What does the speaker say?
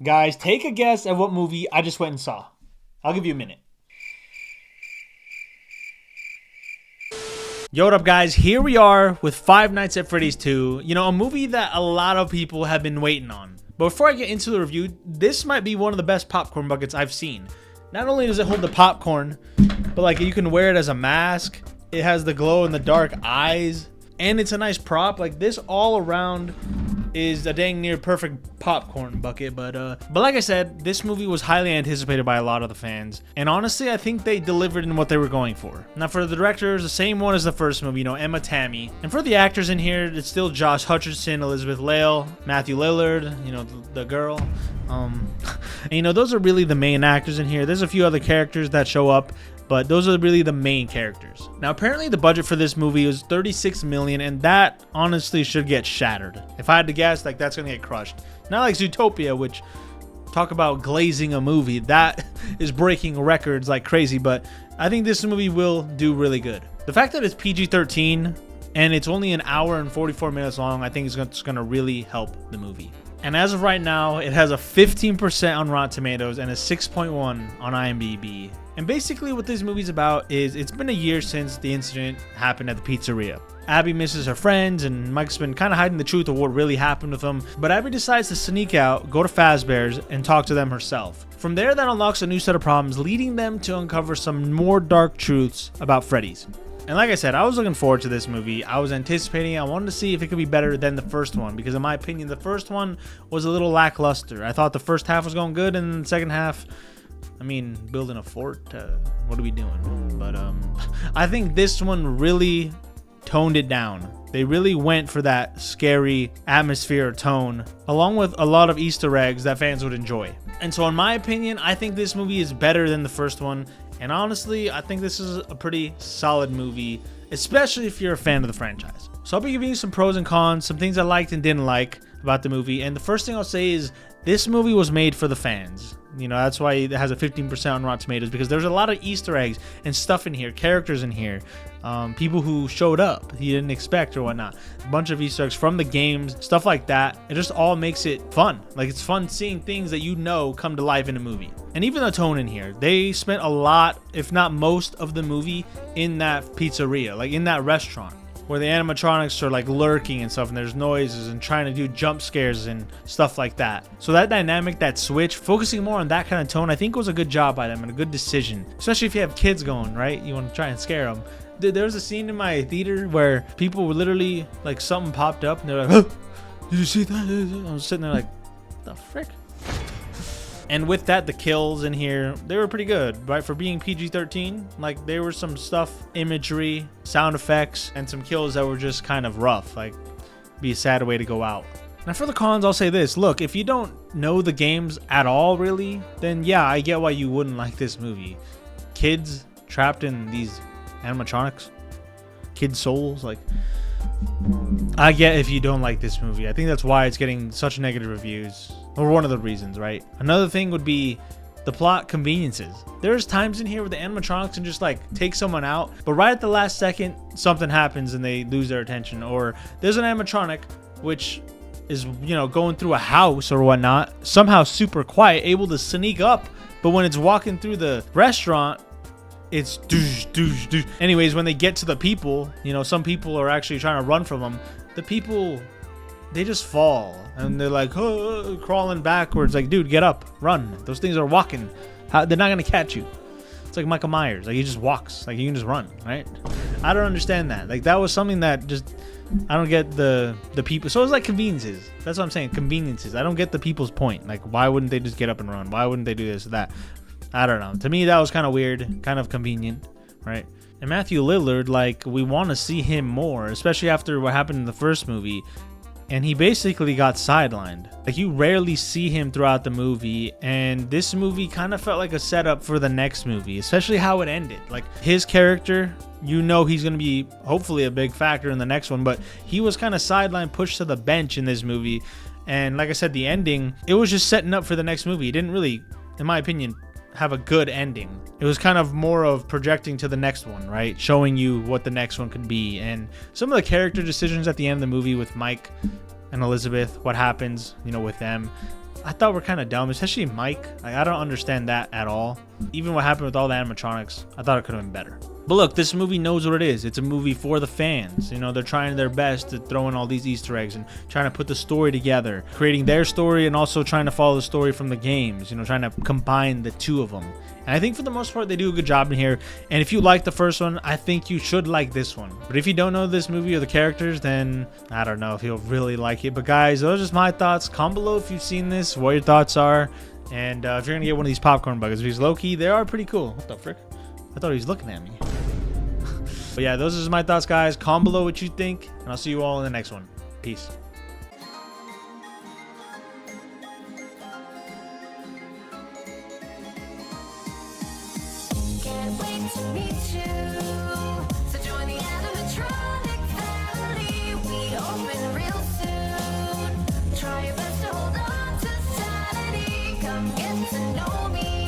Guys, take a guess at what movie I just went and saw. I'll give you a minute. Yo, what up, guys? Here we are with Five Nights at Freddy's 2. You know, a movie that a lot of people have been waiting on. But before I get into the review, this might be one of the best popcorn buckets I've seen. Not only does it hold the popcorn, but like you can wear it as a mask. It has the glow in the dark eyes, and it's a nice prop. Like this all around is a dang near perfect popcorn bucket. But like I said, this movie was highly anticipated by a lot of the fans, and honestly, I think they delivered in what they were going for. Now, for the directors, the same one as the first movie, you know, Emma Tammy, and for the actors in here, it's still Josh Hutcherson, Elizabeth Lail, Matthew Lillard, you know, the girl. And, you know, those are really the main actors in here. There's a few other characters that show up, but those are really the main characters. Now, apparently the budget for this movie was $36 million, and that honestly should get shattered. If I had to guess, like, that's gonna get crushed. Not like Zootopia, which, talk about glazing a movie, that is breaking records like crazy, but I think this movie will do really good. The fact that it's PG-13 and it's only an hour and 44 minutes long, I think it's gonna really help the movie. And as of right now, it has a 15% on Rotten Tomatoes and a 6.1 on IMDb. And basically what this movie's about is it's been a year since the incident happened at the pizzeria. Abby misses her friends, and Mike's been kind of hiding the truth of what really happened with them. But Abby decides to sneak out, go to Fazbear's, and talk to them herself. From there, that unlocks a new set of problems, leading them to uncover some more dark truths about Freddy's. And like I said, I was looking forward to this movie. I was anticipating it. I wanted to see if it could be better than the first one, because in my opinion, the first one was a little lackluster. I thought the first half was going good, and the second half, I mean, building a fort, what are we doing? But I think this one really toned it down. They really went for that scary atmosphere tone, along with a lot of Easter eggs that fans would enjoy. And so in my opinion, I think this movie is better than the first one. And honestly, I think this is a pretty solid movie, especially if you're a fan of the franchise. So I'll be giving you some pros and cons, some things I liked and didn't like about the movie. And the first thing I'll say is this movie was made for the fans. You know, that's why it has a 15% on Rotten Tomatoes, because there's a lot of Easter eggs and stuff in here, characters in here, people who showed up you didn't expect or whatnot, a bunch of Easter eggs from the games, stuff like that. It just all makes it fun. Like, it's fun seeing things that you know come to life in a movie. And even the tone in here, they spent a lot, if not most of the movie in that pizzeria, like in that restaurant, where the animatronics are like lurking and stuff, and there's noises and trying to do jump scares and stuff like that. So that dynamic, that switch, focusing more on that kind of tone, I think was a good job by them and a good decision, especially if you have kids going, right? You want to try and scare them. There was a scene in my theater where people were literally like, something popped up and they're like, oh, did you see that? I was sitting there like, the frick? And with that, the kills in here, they were pretty good, right? For being PG-13, like, there were some stuff, imagery, sound effects, and some kills that were just kind of rough, like, be a sad way to go out. Now for the cons, I'll say this. Look, if you don't know the games at all, really, then yeah, I get why you wouldn't like this movie. Kids trapped in these animatronics, kid souls, like, I get if you don't like this movie. I think that's why it's getting such negative reviews, or one of the reasons, right? Another thing would be the plot conveniences. There's times in here where the animatronics can just like take someone out, but right at the last second, something happens and they lose their attention. Or there's an animatronic which is, you know, going through a house or whatnot, somehow super quiet, able to sneak up, but when it's walking through the restaurant, it's doosh, doosh, doosh. Anyways, when they get to the people, you know, some people are actually trying to run from them. The people, they just fall and they're like, oh, crawling backwards. Like, dude, get up, run. Those things are walking. They're not gonna catch you. It's like Michael Myers. Like, he just walks. Like, you can just run, right? I don't understand that. Like, that was something that just, I don't get the people. So it's like conveniences. That's what I'm saying. Conveniences. I don't get the people's point. Like, why wouldn't they just get up and run? Why wouldn't they do this or that? I don't know. To me, that was kind of weird, kind of convenient, right? And Matthew Lillard, like, we want to see him more, especially after what happened in the first movie. And he basically got sidelined. Like, you rarely see him throughout the movie, and this movie kind of felt like a setup for the next movie, especially how it ended. Like, his character, you know, he's going to be hopefully a big factor in the next one, but he was kind of sidelined, pushed to the bench in this movie. And like I said, the ending, it was just setting up for the next movie. It didn't really, in my opinion, have a good ending. It was kind of more of projecting to the next one, right? Showing you what the next one could be. And some of the character decisions at the end of the movie with Mike and Elizabeth, what happens, you know, with them, I thought were kind of dumb, especially Mike. Like, I don't understand that at all. Even what happened with all the animatronics, I thought it could have been better. But look, this movie knows what it is. It's a movie for the fans. You know, they're trying their best to throw in all these Easter eggs and trying to put the story together, creating their story and also trying to follow the story from the games, you know, trying to combine the two of them. And I think for the most part, they do a good job in here. And if you like the first one, I think you should like this one. But if you don't know this movie or the characters, then I don't know if you'll really like it. But guys, those are just my thoughts. Comment below if you've seen this, what your thoughts are. And if you're going to get one of these popcorn buckets, because low-key, they are pretty cool. What the frick? I thought he was looking at me. But yeah, those are just my thoughts, guys. Comment below what you think, and I'll see you all in the next one. Peace. Can't wait to meet you. So join the animatronic family. We open real soon. Try your best to hold on to sanity. Come get to know me.